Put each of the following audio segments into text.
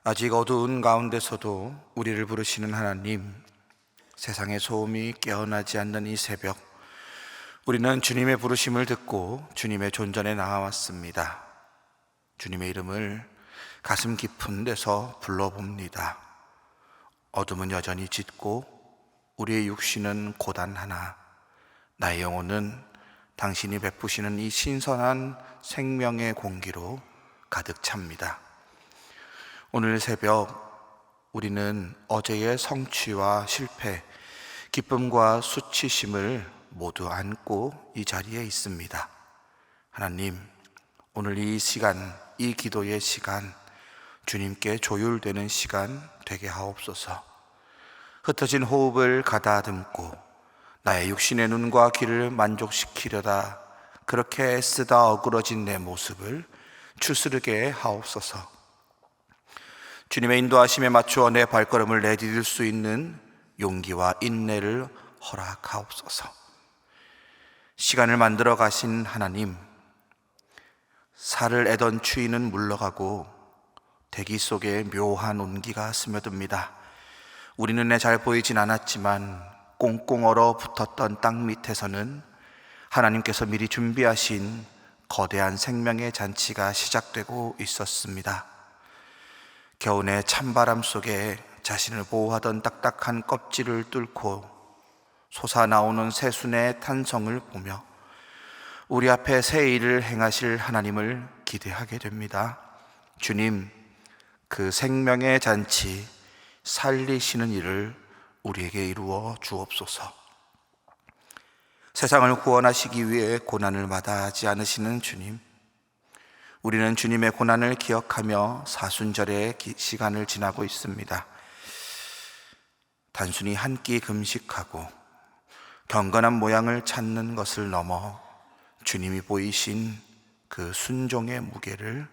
아직 어두운 가운데서도 우리를 부르시는 하나님, 세상의 소음이 깨어나지 않는 이 새벽, 우리는 주님의 부르심을 듣고 주님의 존전에 나아왔습니다. 주님의 이름을 가슴 깊은 데서 불러봅니다. 어둠은 여전히 짙고 우리의 육신은 고단하나 나의 영혼은 당신이 베푸시는 이 신선한 생명의 공기로 가득 찹니다. 오늘 새벽 우리는 어제의 성취와 실패, 기쁨과 수치심을 모두 안고 이 자리에 있습니다. 하나님, 오늘 이 시간, 이 기도의 시간, 주님께 조율되는 시간 되게 하옵소서. 흩어진 호흡을 가다듬고 나의 육신의 눈과 귀를 만족시키려다 그렇게 애쓰다 어그러진 내 모습을 추스르게 하옵소서. 주님의 인도하심에 맞추어 내 발걸음을 내디딜 수 있는 용기와 인내를 허락하옵소서. 시간을 만들어 가신 하나님, 살을 애던 추위는 물러가고 대기 속에 묘한 온기가 스며듭니다. 우리 눈에 잘 보이진 않았지만 꽁꽁 얼어붙었던 땅 밑에서는 하나님께서 미리 준비하신 거대한 생명의 잔치가 시작되고 있었습니다. 겨우내 찬바람 속에 자신을 보호하던 딱딱한 껍질을 뚫고 솟아나오는 새순의 탄성을 보며 우리 앞에 새 일을 행하실 하나님을 기대하게 됩니다. 주님, 그 생명의 잔치 살리시는 일을 우리에게 이루어 주옵소서. 세상을 구원하시기 위해 고난을 마다하지 않으시는 주님, 우리는 주님의 고난을 기억하며 사순절의 시간을 지나고 있습니다. 단순히 한 끼 금식하고 경건한 모양을 찾는 것을 넘어 주님이 보이신 그 순종의 무게를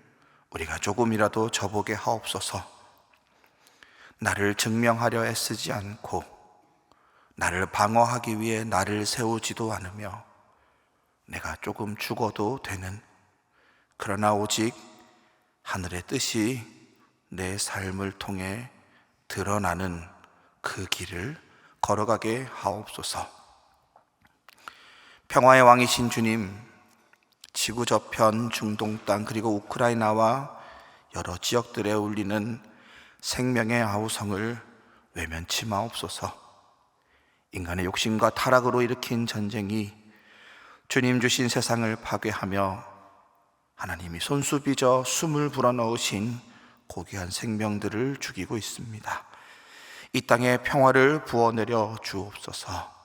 우리가 조금이라도 져보게 하옵소서. 나를 증명하려 애쓰지 않고 나를 방어하기 위해 나를 세우지도 않으며 내가 조금 죽어도 되는, 그러나 오직 하늘의 뜻이 내 삶을 통해 드러나는 그 길을 걸어가게 하옵소서. 평화의 왕이신 주님, 지구 저편 중동 땅 그리고 우크라이나와 여러 지역들에 울리는 생명의 아우성을 외면치 마옵소서. 인간의 욕심과 타락으로 일으킨 전쟁이 주님 주신 세상을 파괴하며 하나님이 손수 빚어 숨을 불어넣으신 고귀한 생명들을 죽이고 있습니다. 이 땅에 평화를 부어내려 주옵소서.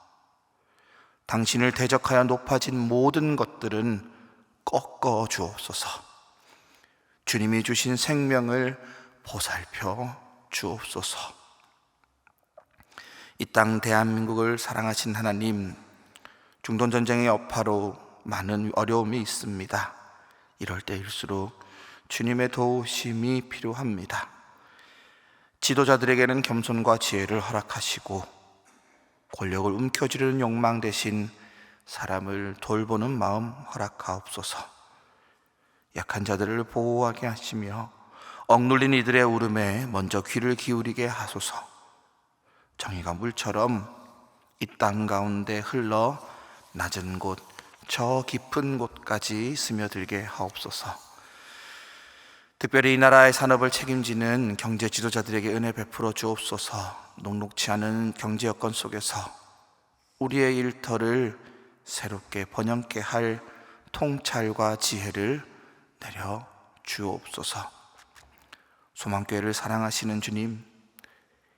당신을 대적하여 높아진 모든 것들은 꺾어 주옵소서. 주님이 주신 생명을 보살펴 주옵소서. 이 땅 대한민국을 사랑하신 하나님, 중동전쟁의 여파로 많은 어려움이 있습니다. 이럴 때일수록 주님의 도우심이 필요합니다. 지도자들에게는 겸손과 지혜를 허락하시고 권력을 움켜쥐려는 욕망 대신 사람을 돌보는 마음 허락하옵소서. 약한 자들을 보호하게 하시며 억눌린 이들의 울음에 먼저 귀를 기울이게 하소서. 정의가 물처럼 이 땅 가운데 흘러 낮은 곳, 저 깊은 곳까지 스며들게 하옵소서. 특별히 이 나라의 산업을 책임지는 경제 지도자들에게 은혜 베풀어 주옵소서. 녹록치 않은 경제 여건 속에서 우리의 일터를 새롭게 번영케 할 통찰과 지혜를 내려 주옵소서. 소망교회를 사랑하시는 주님,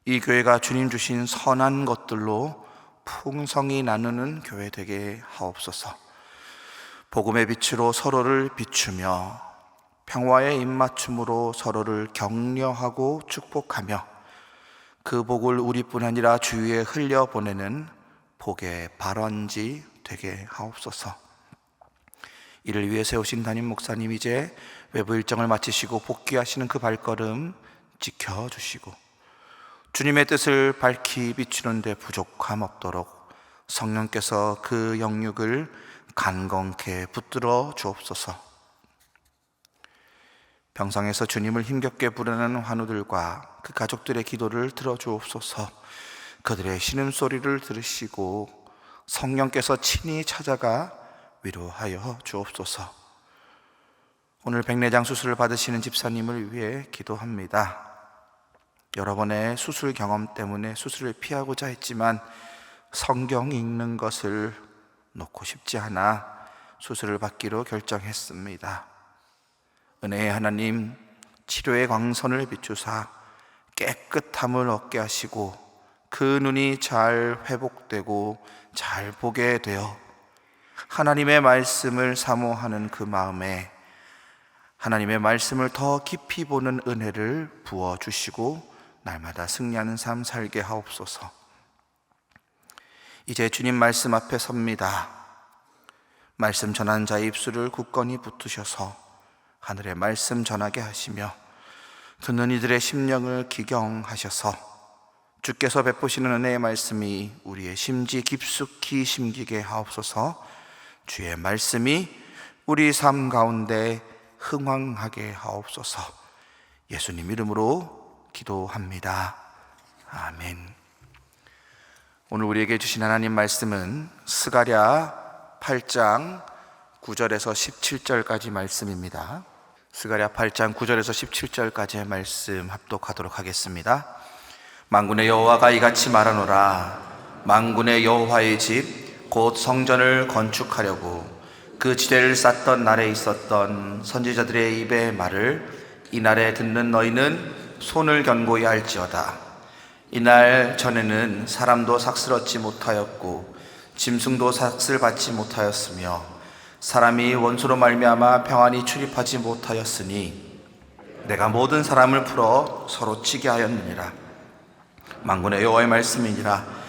이 교회가 주님 주신 선한 것들로 풍성히 나누는 교회 되게 하옵소서. 복음의 빛으로 서로를 비추며 평화의 입맞춤으로 서로를 격려하고 축복하며 그 복을 우리뿐 아니라 주위에 흘려보내는 복의 발원지 되게 하옵소서. 이를 위해 세우신 담임 목사님, 이제 외부 일정을 마치시고 복귀하시는 그 발걸음 지켜주시고 주님의 뜻을 밝히 비추는 데 부족함 없도록 성령께서 그 영육을 간건케 붙들어 주옵소서. 병상에서 주님을 힘겹게 부르는 환우들과 그 가족들의 기도를 들어주옵소서. 그들의 신음소리를 들으시고 성령께서 친히 찾아가 위로하여 주옵소서. 오늘 백내장 수술을 받으시는 집사님을 위해 기도합니다. 여러 번의 수술 경험 때문에 수술을 피하고자 했지만 성경 읽는 것을 놓고 싶지 않아 수술을 받기로 결정했습니다. 은혜의 하나님, 치료의 광선을 비추사 깨끗함을 얻게 하시고 그 눈이 잘 회복되고 잘 보게 되어 하나님의 말씀을 사모하는 그 마음에 하나님의 말씀을 더 깊이 보는 은혜를 부어주시고 날마다 승리하는 삶 살게 하옵소서. 이제 주님 말씀 앞에 섭니다. 말씀 전한 자의 입술을 굳건히 붙으셔서 하늘의 말씀 전하게 하시며 듣는 이들의 심령을 기경하셔서 주께서 베푸시는 은혜의 말씀이 우리의 심지 깊숙이 심기게 하옵소서. 주의 말씀이 우리 삶 가운데 흥황하게 하옵소서. 예수님 이름으로 기도합니다. 아멘. 오늘 우리에게 주신 하나님 말씀은 스가랴 8장 9절에서 17절까지 말씀입니다. 스가랴 8장 9절에서 17절까지의 말씀 합독하도록 하겠습니다. 만군의 여호와가 이같이 말하노라. 만군의 여호와의 집 곧 성전을 건축하려고 그 지대를 쌓던 날에 있었던 선지자들의 입의 말을 이날에 듣는 너희는 손을 견고히 할지어다. 이날 전에는 사람도 삭슬 얻지 못하였고 짐승도 삭슬 받지 못하였으며 사람이 원수로 말미암아 평안히 출입하지 못하였으니 내가 모든 사람을 풀어 서로 치게 하였느니라. 만군의 여호와의 말씀이니라.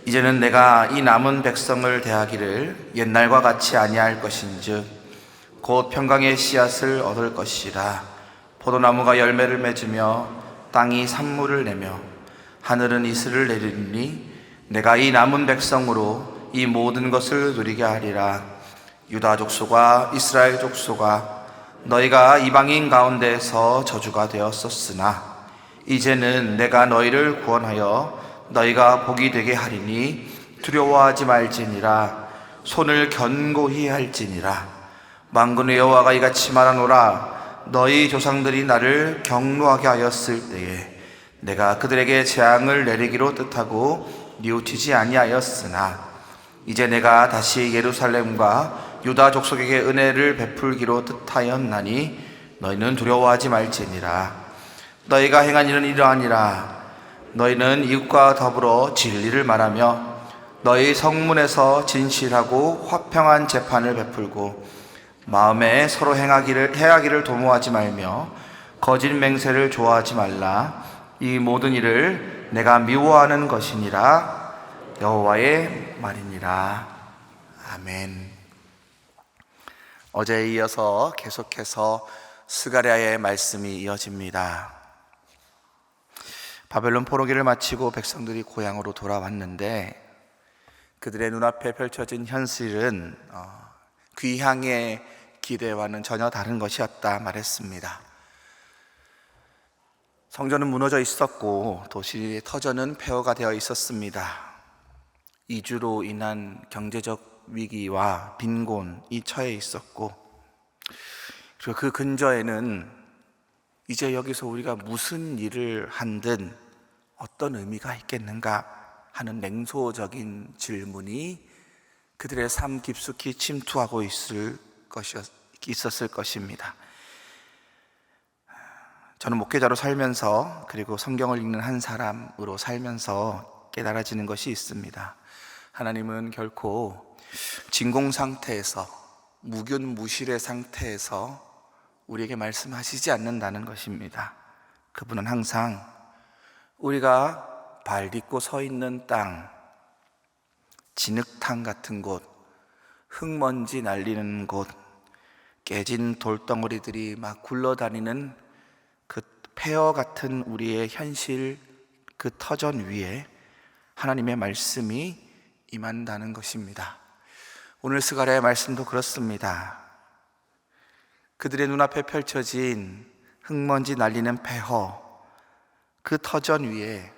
이제는 내가 이 남은 백성을 대하기를 옛날과 같이 아니할 것인즉 곧 평강의 씨앗을 얻을 것이라. 포도나무가 열매를 맺으며 땅이 산물을 내며 하늘은 이슬을 내리니 내가 이 남은 백성으로 이 모든 것을 누리게 하리라. 유다 족속과 이스라엘 족속아, 너희가 이방인 가운데에서 저주가 되었었으나 이제는 내가 너희를 구원하여 너희가 복이 되게 하리니 두려워하지 말지니라. 손을 견고히 할지니라. 만군의 여호와가 이같이 말하노라. 너희 조상들이 나를 경노하게 하였을 때에 내가 그들에게 재앙을 내리기로 뜻하고 뉘우치지 아니하였으나 이제 내가 다시 예루살렘과 유다 족속에게 은혜를 베풀기로 뜻하였나니 너희는 두려워하지 말지니라. 너희가 행한 일은 이러하니라. 너희는 이웃과 더불어 진리를 말하며 너희 성문에서 진실하고 화평한 재판을 베풀고 마음에 서로 해하기를 도모하지 말며 거짓 맹세를 좋아하지 말라. 이 모든 일을 내가 미워하는 것이니라. 여호와의 말이니라. 아멘. 어제에 이어서 계속해서 스가랴의 말씀이 이어집니다. 바벨론 포로기를 마치고 백성들이 고향으로 돌아왔는데 그들의 눈앞에 펼쳐진 현실은 귀향의 기대와는 전혀 다른 것이었다 말했습니다. 성전은 무너져 있었고 도시의 터전은 폐허가 되어 있었습니다. 이주로 인한 경제적 위기와 빈곤이 처해 있었고 그리고 그 근저에는 이제 여기서 우리가 무슨 일을 한든 어떤 의미가 있겠는가 하는 냉소적인 질문이 그들의 삶 깊숙이 침투하고 있었을 것입니다. 저는 목회자로 살면서 그리고 성경을 읽는 한 사람으로 살면서 깨달아지는 것이 있습니다. 하나님은 결코 진공 상태에서 무균무실의 상태에서 우리에게 말씀하시지 않는다는 것입니다. 그분은 항상 우리가 발 딛고 서 있는 땅, 진흙탕 같은 곳, 흙먼지 날리는 곳, 깨진 돌덩어리들이 막 굴러다니는 그 폐허 같은 우리의 현실, 그 터전 위에 하나님의 말씀이 임한다는 것입니다. 오늘 스가랴의 말씀도 그렇습니다. 그들의 눈앞에 펼쳐진 흙먼지 날리는 폐허, 그 터전 위에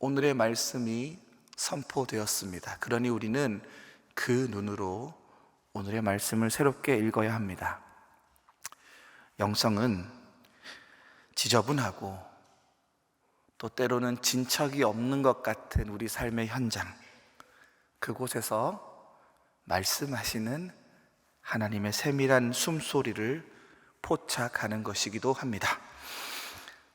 오늘의 말씀이 선포되었습니다. 그러니 우리는 그 눈으로 오늘의 말씀을 새롭게 읽어야 합니다. 영성은 지저분하고 또 때로는 진척이 없는 것 같은 우리 삶의 현장, 그곳에서 말씀하시는 하나님의 세밀한 숨소리를 포착하는 것이기도 합니다.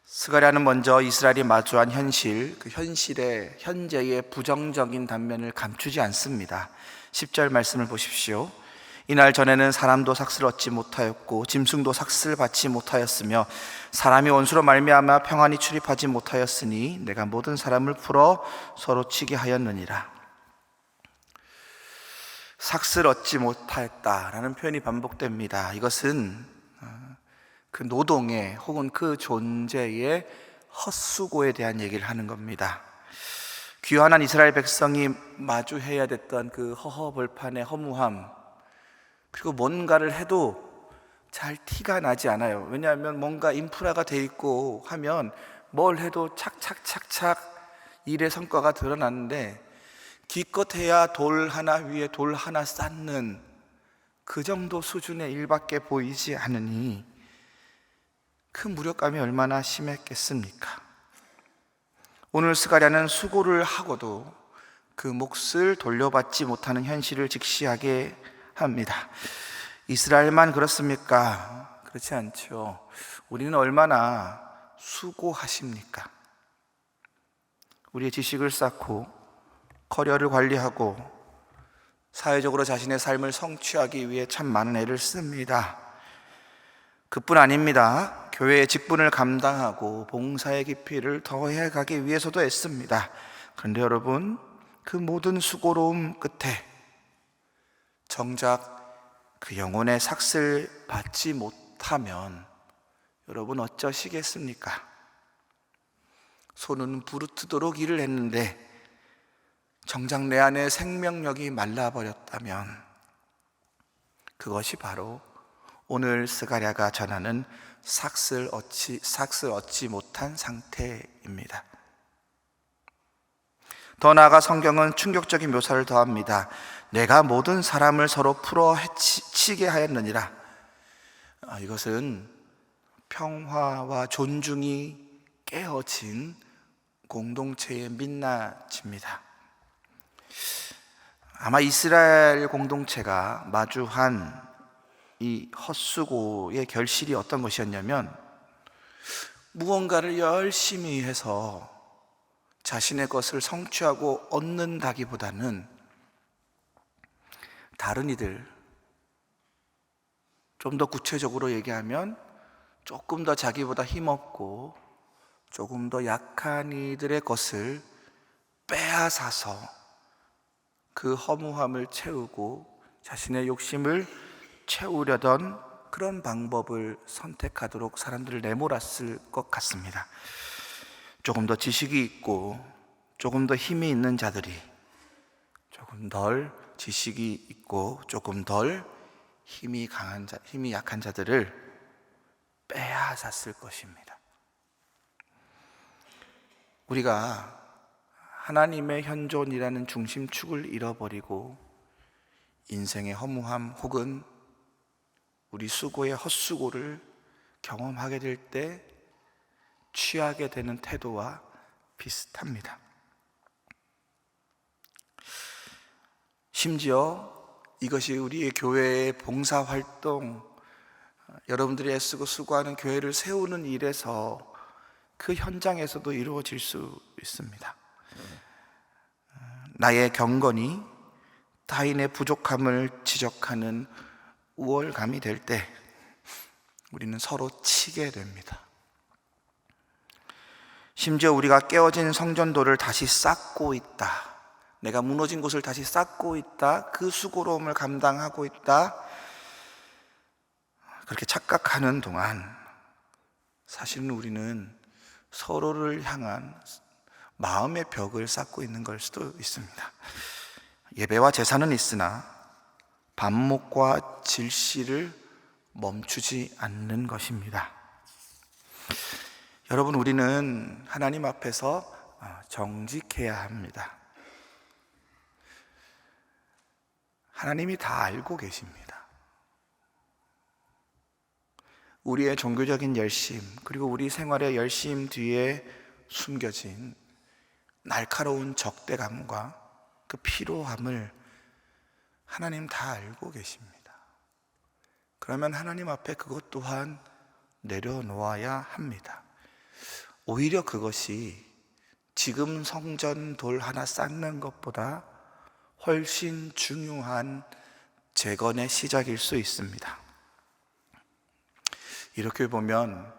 스가랴는 먼저 이스라엘이 마주한 현실, 그 현실의 현재의 부정적인 단면을 감추지 않습니다. 10절 말씀을 보십시오. 이날 전에는 사람도 삭슬 얻지 못하였고 짐승도 삭슬 받지 못하였으며 사람이 원수로 말미암아 평안히 출입하지 못하였으니 내가 모든 사람을 풀어 서로 치게 하였느니라. 삭슬 얻지 못하였다라는 표현이 반복됩니다. 이것은 그 노동의 혹은 그 존재의 헛수고에 대한 얘기를 하는 겁니다. 귀환한 이스라엘 백성이 마주해야 됐던 그 허허벌판의 허무함, 그리고 뭔가를 해도 잘 티가 나지 않아요. 왜냐하면 뭔가 인프라가 돼 있고 하면 뭘 해도 착착착착 일의 성과가 드러나는데 기껏해야 돌 하나 위에 돌 하나 쌓는 그 정도 수준의 일밖에 보이지 않으니 그 무력감이 얼마나 심했겠습니까? 오늘 스가랴는 수고를 하고도 그 몫을 돌려받지 못하는 현실을 직시하게 합니다. 이스라엘만 그렇습니까? 그렇지 않죠. 우리는 얼마나 수고하십니까? 우리의 지식을 쌓고 커리어를 관리하고 사회적으로 자신의 삶을 성취하기 위해 참 많은 애를 씁니다. 그뿐 아닙니다. 교회의 직분을 감당하고 봉사의 깊이를 더해 가기 위해서도 애씁니다. 그런데 여러분, 그 모든 수고로움 끝에 정작 그 영혼의 삭슬 받지 못하면 여러분 어쩌시겠습니까? 손은 부르트도록 일을 했는데 정작 내 안에 생명력이 말라버렸다면 그것이 바로 오늘 스가랴가 전하는 삭슬 얻지 못한 상태입니다. 더 나아가 성경은 충격적인 묘사를 더합니다. 내가 모든 사람을 서로 풀어 해치게 하였느니라. 이것은 평화와 존중이 깨어진 공동체의 민낯입니다. 아마 이스라엘 공동체가 마주한 이 헛수고의 결실이 어떤 것이었냐면 무언가를 열심히 해서 자신의 것을 성취하고 얻는다기보다는 다른 이들, 좀 더 구체적으로 얘기하면 조금 더 자기보다 힘없고 조금 더 약한 이들의 것을 빼앗아서 그 허무함을 채우고 자신의 욕심을 채우려던 그런 방법을 선택하도록 사람들을 내몰았을 것 같습니다. 조금 더 지식이 있고 조금 더 힘이 있는 자들이 조금 덜 지식이 있고 조금 덜 힘이 약한 자들을 빼앗았을 것입니다. 우리가 하나님의 현존이라는 중심축을 잃어버리고 인생의 허무함 혹은 우리 수고의 헛수고를 경험하게 될 때 취하게 되는 태도와 비슷합니다. 심지어 이것이 우리의 교회의 봉사활동, 여러분들이 애쓰고 수고하는 교회를 세우는 일에서 그 현장에서도 이루어질 수 있습니다. 나의 경건이 타인의 부족함을 지적하는 우월감이 될 때 우리는 서로 치게 됩니다. 심지어 우리가 깨어진 성전도를 다시 쌓고 있다, 내가 무너진 곳을 다시 쌓고 있다, 그 수고로움을 감당하고 있다, 그렇게 착각하는 동안 사실은 우리는 서로를 향한 마음의 벽을 쌓고 있는 걸 수도 있습니다. 예배와 제사는 있으나 반목과 질시를 멈추지 않는 것입니다. 여러분, 우리는 하나님 앞에서 정직해야 합니다. 하나님이 다 알고 계십니다. 우리의 종교적인 열심, 그리고 우리 생활의 열심 뒤에 숨겨진 날카로운 적대감과 그 피로함을 하나님 다 알고 계십니다. 그러면 하나님 앞에 그것 또한 내려놓아야 합니다. 오히려 그것이 지금 성전 돌 하나 쌓는 것보다 훨씬 중요한 재건의 시작일 수 있습니다. 이렇게 보면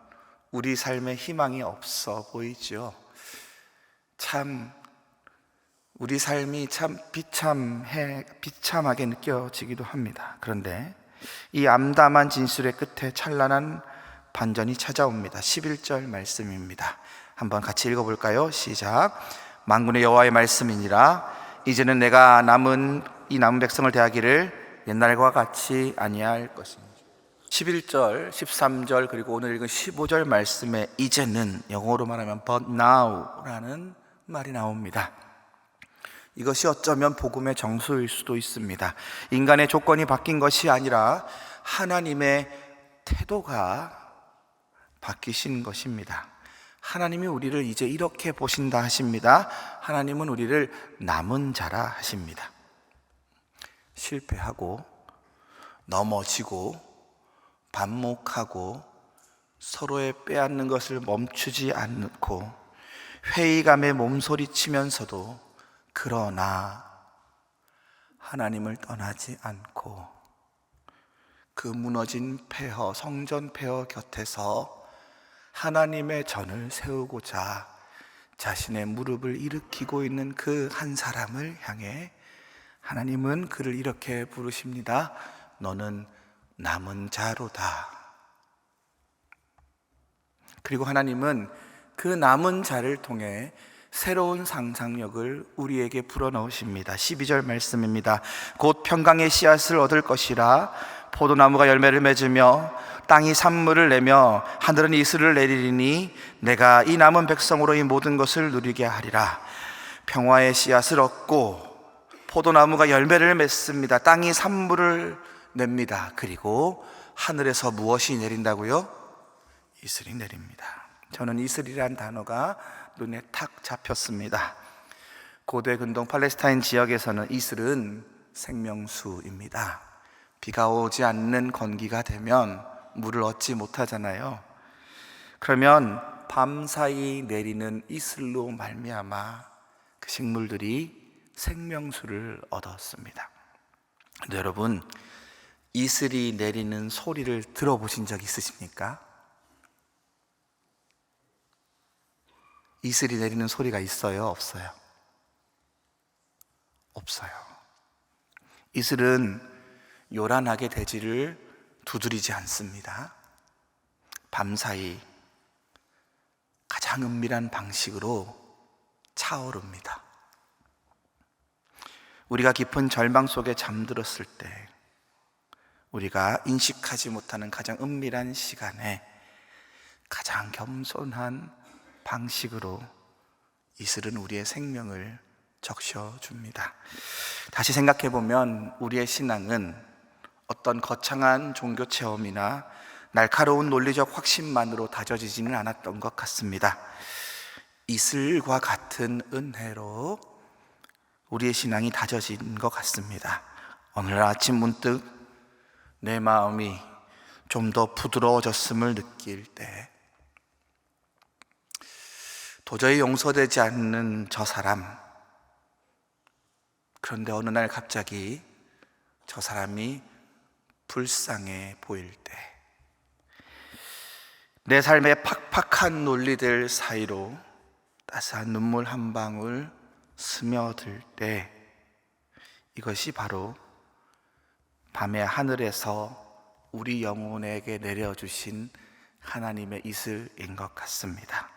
우리 삶에 희망이 없어 보이죠. 참 우리 삶이 참 비참하게 느껴지기도 합니다. 그런데 이 암담한 진술의 끝에 찬란한 반전이 찾아옵니다. 11절 말씀입니다. 한번 같이 읽어볼까요? 시작. 만군의 여호와의 말씀이니라. 이제는 내가 이 남은 백성을 대하기를 옛날과 같이 아니할 것입니다. 11절, 13절 그리고 오늘 읽은 15절 말씀에 이제는, 영어로 말하면 but now라는 말이 나옵니다. 이것이 어쩌면 복음의 정수일 수도 있습니다. 인간의 조건이 바뀐 것이 아니라 하나님의 태도가 바뀌신 것입니다. 하나님이 우리를 이제 이렇게 보신다 하십니다. 하나님은 우리를 남은 자라 하십니다. 실패하고 넘어지고 반목하고 서로의 빼앗는 것을 멈추지 않고 회의감에 몸소리치면서도 그러나 하나님을 떠나지 않고 그 무너진 폐허, 성전 폐허 곁에서 하나님의 전을 세우고자 자신의 무릎을 일으키고 있는 그 한 사람을 향해 하나님은 그를 이렇게 부르십니다. 너는 남은 자로다. 그리고 하나님은 그 남은 자를 통해 새로운 상상력을 우리에게 불어넣으십니다. 12절 말씀입니다. 곧 평강의 씨앗을 얻을 것이라. 포도나무가 열매를 맺으며 땅이 산물을 내며 하늘은 이슬을 내리리니 내가 이 남은 백성으로 이 모든 것을 누리게 하리라. 평화의 씨앗을 얻고 포도나무가 열매를 맺습니다. 땅이 산물을 냅니다. 그리고 하늘에서 무엇이 내린다고요? 이슬이 내립니다. 저는 이슬이란 단어가 눈에 탁 잡혔습니다. 고대 근동 팔레스타인 지역에서는 이슬은 생명수입니다. 비가 오지 않는 건기가 되면 물을 얻지 못하잖아요. 그러면 밤사이 내리는 이슬로 말미암아 그 식물들이 생명수를 얻었습니다. 근데 여러분, 이슬이 내리는 소리를 들어보신 적 있으십니까? 이슬이 내리는 소리가 있어요? 없어요? 없어요. 이슬은 요란하게 대지를 두드리지 않습니다. 밤사이 가장 은밀한 방식으로 차오릅니다. 우리가 깊은 절망 속에 잠들었을 때, 우리가 인식하지 못하는 가장 은밀한 시간에 가장 겸손한 방식으로 이슬은 우리의 생명을 적셔줍니다. 다시 생각해보면 우리의 신앙은 어떤 거창한 종교 체험이나 날카로운 논리적 확신만으로 다져지지는 않았던 것 같습니다. 이슬과 같은 은혜로 우리의 신앙이 다져진 것 같습니다. 오늘 아침 문득 내 마음이 좀 더 부드러워졌음을 느낄 때, 도저히 용서되지 않는 저 사람, 그런데 어느 날 갑자기 저 사람이 불쌍해 보일 때, 내 삶의 팍팍한 논리들 사이로 따스한 눈물 한 방울 스며들 때, 이것이 바로 밤의 하늘에서 우리 영혼에게 내려주신 하나님의 이슬인 것 같습니다.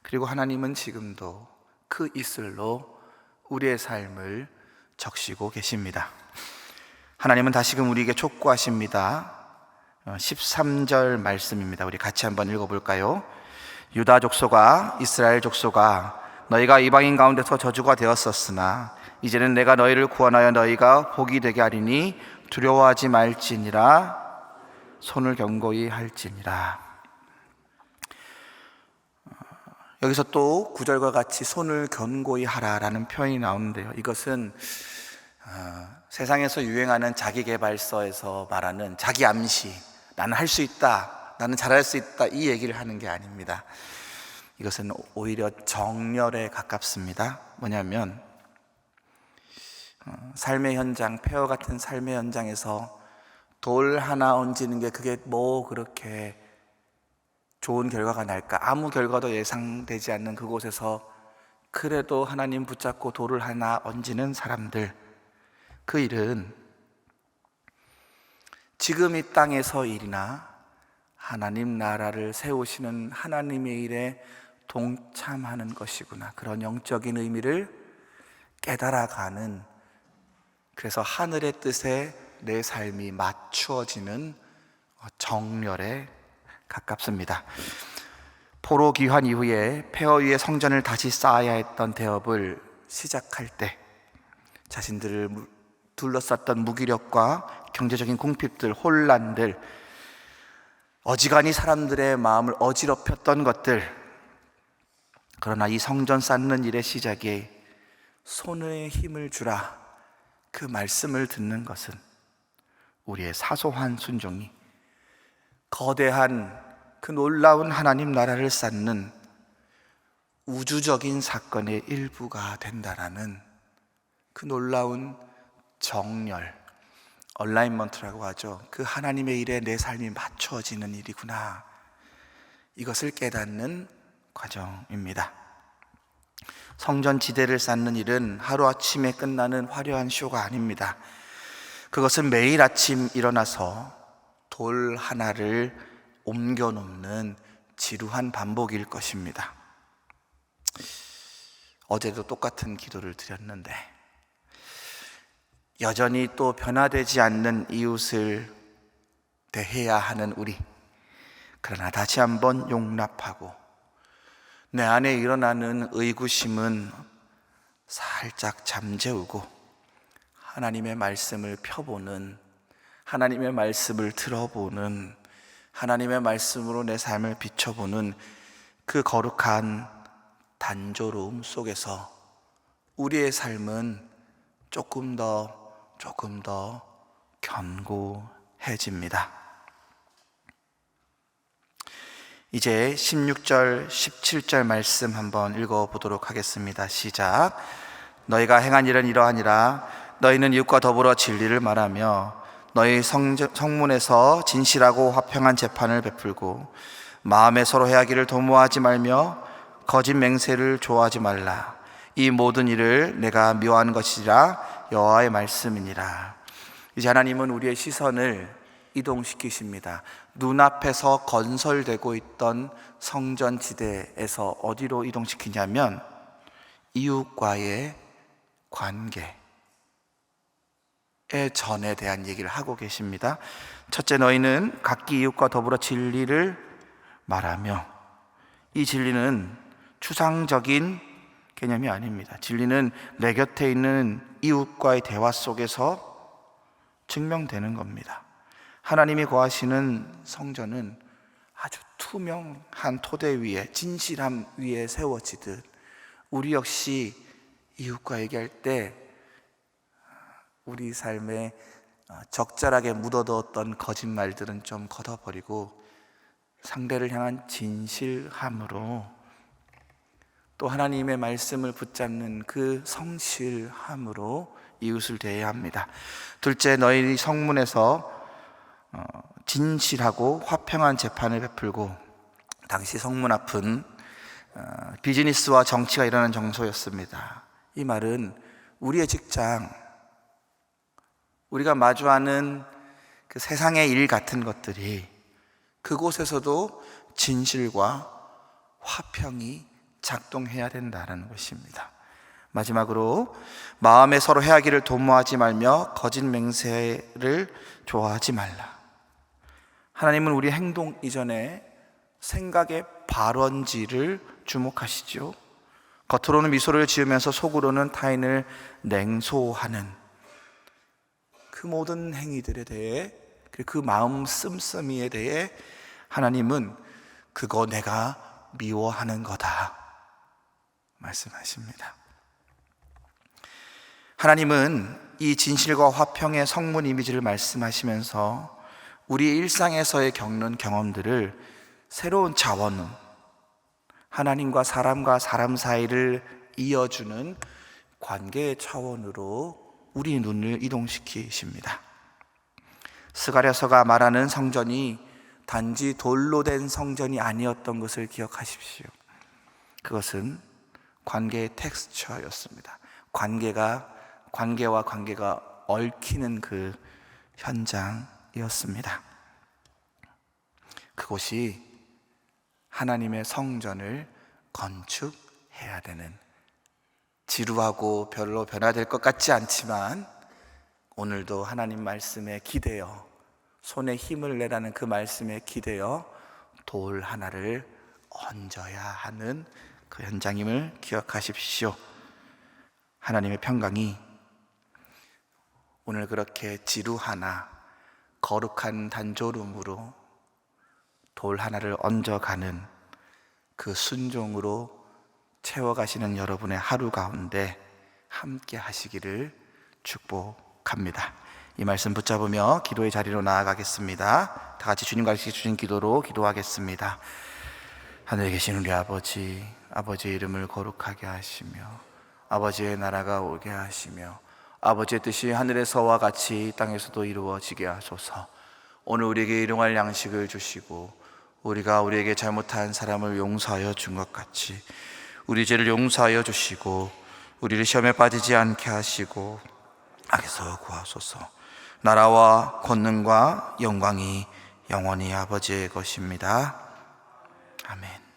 그리고 하나님은 지금도 그 이슬로 우리의 삶을 적시고 계십니다. 하나님은 다시금 우리에게 촉구하십니다. 13절 말씀입니다. 우리 같이 한번 읽어볼까요? 유다 족속아, 이스라엘 족속아, 너희가 이방인 가운데서 저주가 되었었으나 이제는 내가 너희를 구원하여 너희가 복이 되게 하리니 두려워하지 말지니라. 손을 견고히 할지니라. 여기서 또 9절과 같이 손을 견고히 하라라는 표현이 나오는데요, 이것은 세상에서 유행하는 자기계발서에서 말하는 자기 암시, 나는 할 수 있다, 나는 잘할 수 있다, 이 얘기를 하는 게 아닙니다. 이것은 오히려 정렬에 가깝습니다. 뭐냐면 삶의 현장, 폐허 같은 삶의 현장에서 돌 하나 얹는 게 그게 뭐 그렇게 좋은 결과가 날까? 아무 결과도 예상되지 않는 그곳에서 그래도 하나님 붙잡고 돌을 하나 얹는 사람들, 그 일은 지금 이 땅에서 일이나 하나님 나라를 세우시는 하나님의 일에 동참하는 것이구나, 그런 영적인 의미를 깨달아가는, 그래서 하늘의 뜻에 내 삶이 맞추어지는 정렬에 가깝습니다. 포로 귀환 이후에 폐허 위에 성전을 다시 쌓아야 했던 대업을 시작할 때 자신들을 둘러쌌던 무기력과 경제적인 궁핍들, 혼란들, 어지간히 사람들의 마음을 어지럽혔던 것들, 그러나 이 성전 쌓는 일의 시작에 손에 힘을 주라, 그 말씀을 듣는 것은 우리의 사소한 순종이 거대한 그 놀라운 하나님 나라를 쌓는 우주적인 사건의 일부가 된다라는 그 놀라운 정렬, 얼라인먼트라고 하죠. 그 하나님의 일에 내 삶이 맞춰지는 일이구나, 이것을 깨닫는 과정입니다. 성전 지대를 쌓는 일은 하루아침에 끝나는 화려한 쇼가 아닙니다. 그것은 매일 아침 일어나서 돌 하나를 옮겨 놓는 지루한 반복일 것입니다. 어제도 똑같은 기도를 드렸는데 여전히 또 변화되지 않는 이웃을 대해야 하는 우리, 그러나 다시 한번 용납하고 내 안에 일어나는 의구심은 살짝 잠재우고 하나님의 말씀을 펴보는, 하나님의 말씀을 들어보는, 하나님의 말씀으로 내 삶을 비춰보는 그 거룩한 단조로움 속에서 우리의 삶은 조금 더 견고해집니다. 이제 16절, 17절 말씀 한번 읽어보도록 하겠습니다. 시작. 너희가 행한 일은 이러하니라. 너희는 이웃과 더불어 진리를 말하며 너희 성문에서 진실하고 화평한 재판을 베풀고 마음에 서로 해하기를 도모하지 말며 거짓 맹세를 좋아하지 말라. 이 모든 일을 내가 미워하는 것이라 여호와의 말씀이니라. 이제 하나님은 우리의 시선을 이동시키십니다. 눈앞에서 건설되고 있던 성전 지대에서 어디로 이동시키냐면 이웃과의 관계의 전에 대한 얘기를 하고 계십니다. 첫째, 너희는 각기 이웃과 더불어 진리를 말하며, 이 진리는 추상적인 개념이 아닙니다. 진리는 내 곁에 있는 이웃과의 대화 속에서 증명되는 겁니다. 하나님이 거하시는 성전은 아주 투명한 토대 위에, 진실함 위에 세워지듯 우리 역시 이웃과 얘기할 때 우리 삶에 적절하게 묻어두었던 거짓말들은 좀 걷어버리고 상대를 향한 진실함으로, 또 하나님의 말씀을 붙잡는 그 성실함으로 이웃을 대해야 합니다. 둘째, 너희 성문에서 진실하고 화평한 재판을 베풀고, 당시 성문 앞은 비즈니스와 정치가 일어나는 장소였습니다. 이 말은 우리의 직장, 우리가 마주하는 그 세상의 일 같은 것들이 그곳에서도 진실과 화평이 작동해야 된다는 것입니다. 마지막으로, 마음에 서로 해하기를 도모하지 말며 거짓 맹세를 좋아하지 말라. 하나님은 우리 행동 이전에 생각의 발원지를 주목하시죠. 겉으로는 미소를 지으면서 속으로는 타인을 냉소하는 그 모든 행위들에 대해, 그 마음 씀씀이에 대해 하나님은 그거 내가 미워하는 거다 말씀하십니다. 하나님은 이 진실과 화평의 성문 이미지를 말씀하시면서 우리 일상에서의 겪는 경험들을 새로운 차원, 하나님과 사람 사이를 이어주는 관계의 차원으로 우리 눈을 이동시키십니다. 스가랴서가 말하는 성전이 단지 돌로 된 성전이 아니었던 것을 기억하십시오. 그것은 관계의 텍스처였습니다. 관계와 관계가 얽히는 그 현장이었습니다. 그곳이 하나님의 성전을 건축해야 되는, 지루하고 별로 변화될 것 같지 않지만 오늘도 하나님 말씀에 기대어, 손에 힘을 내라는 그 말씀에 기대어 돌 하나를 얹어야 하는 그 현장임을 기억하십시오. 하나님의 평강이 오늘 그렇게 지루하나 거룩한 단조름으로 돌 하나를 얹어가는 그 순종으로 채워가시는 여러분의 하루 가운데 함께 하시기를 축복합니다. 이 말씀 붙잡으며 기도의 자리로 나아가겠습니다. 다 같이 주님 가르쳐 주신 기도로 기도하겠습니다. 하늘에 계신 우리 아버지, 아버지의 이름을 거룩하게 하시며 아버지의 나라가 오게 하시며 아버지의 뜻이 하늘에서와 같이 땅에서도 이루어지게 하소서. 오늘 우리에게 일용할 양식을 주시고 우리가 우리에게 잘못한 사람을 용서하여 준 것 같이 우리 죄를 용서하여 주시고 우리를 시험에 빠지지 않게 하시고 악에서 구하소서. 나라와 권능과 영광이 영원히 아버지의 것입니다. 아멘.